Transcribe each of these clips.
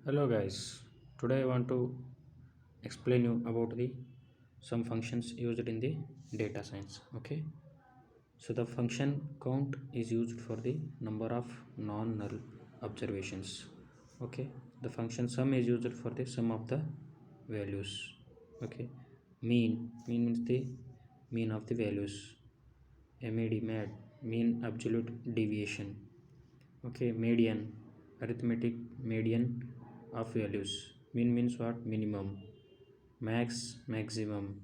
Hello guys, today I want to explain you about the some functions used in the data science. Okay, so the function count is used for the number of non-null observations. Okay, the function sum is used for the sum of the values. Okay, mean means the mean of the values. MAD mean absolute deviation. Okay, median arithmetic median of values. Mean means what? Minimum. Maximum.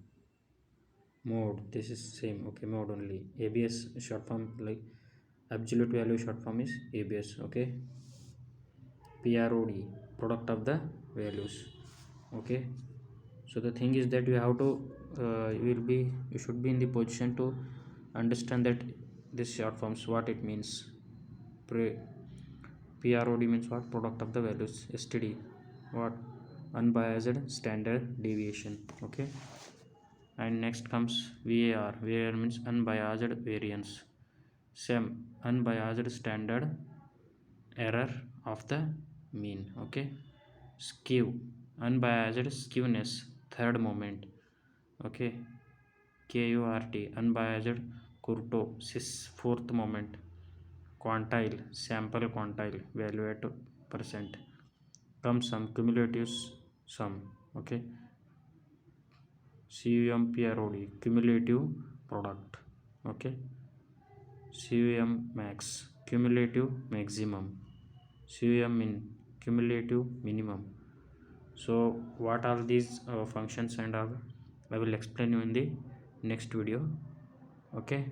Mode, this is same. Okay, mode only. ABS short form, like absolute value short form is ABS. Okay, PROD, product of the values. Okay, so the thing is that you have to you should be in the position to understand that this short forms what it means. PROD means what? Product of the values. STD, what? Unbiased standard deviation. Okay, and next comes VAR. VAR means unbiased variance. SEM, unbiased standard error of the mean. Okay, skew, unbiased skewness, third moment. Okay, KURT, unbiased kurtosis, fourth moment. Quantile, sample quantile, value at percent. Sum, cumulative sum. Okay, CUMPROD, cumulative product. Okay, CUM max, cumulative maximum. CUM min, cumulative minimum. So what are these functions and all, I will explain you in the next video. Okay,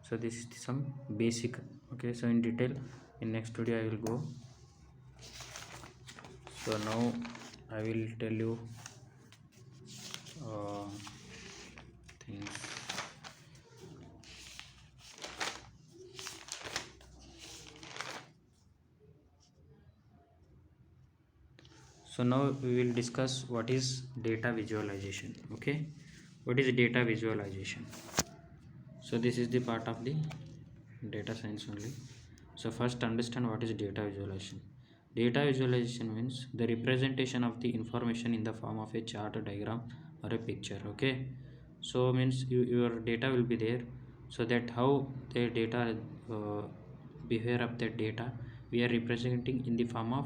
so this is some basic. Okay, so in detail in next video I will go. So now I will tell you things. So now we will discuss what is data visualization. Okay, what is data visualization? So this is the part of the data science only. So first understand what is data visualization. Data visualization means the representation of the information in the form of a chart, a diagram, or a picture. Okay, so means your data will be there, so that how the data behavior of that data we are representing in the form of,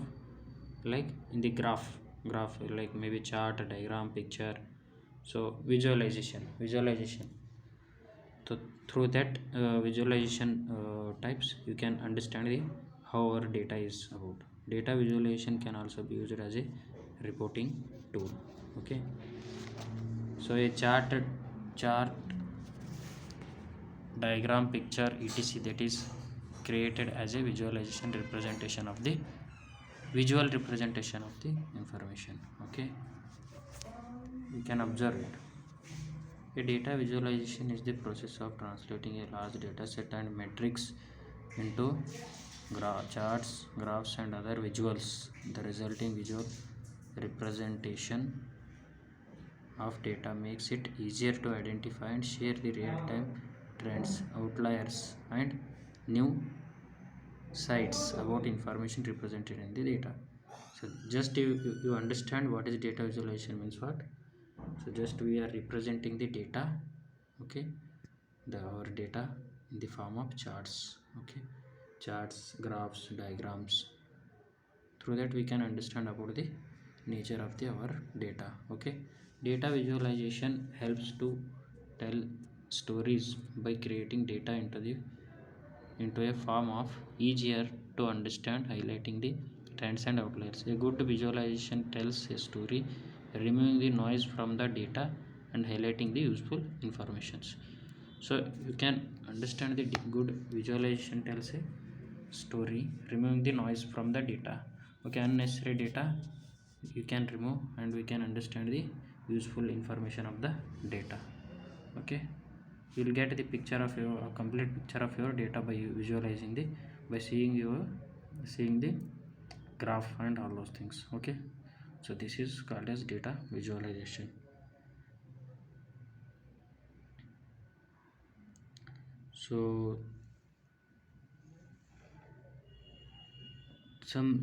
like in the graph, like maybe chart, a diagram, picture. So visualization. So through that visualization types you can understand the how our data is about. Data visualization can also be used as a reporting tool. Okay, so a chart, diagram, picture, etc, that is created as a visualization representation of the visual representation of the information. Okay, you can observe it. A data visualization is the process of translating a large data set and metrics into charts, graphs, and other visuals. The resulting visual representation of data makes it easier to identify and share the real-time trends, outliers, and new sites about information represented in the data. So just you understand what is data visualization means what. So just we are representing the data. Okay, our data in the form of charts. Okay, charts, graphs, diagrams. Through that we can understand about the nature of the our data. Okay, data visualization helps to tell stories by creating data into a form of easier to understand, highlighting the trends and outliers. A good visualization tells a story, removing the noise from the data and highlighting the useful informations. So you can understand the good visualization tells a story, removing the noise from the data. Okay, unnecessary data you can remove and we can understand the useful information of the data. Okay, you will get the picture of your complete picture of your data by visualizing the by seeing the graph and all those things. Okay, so this is called as data visualization. So some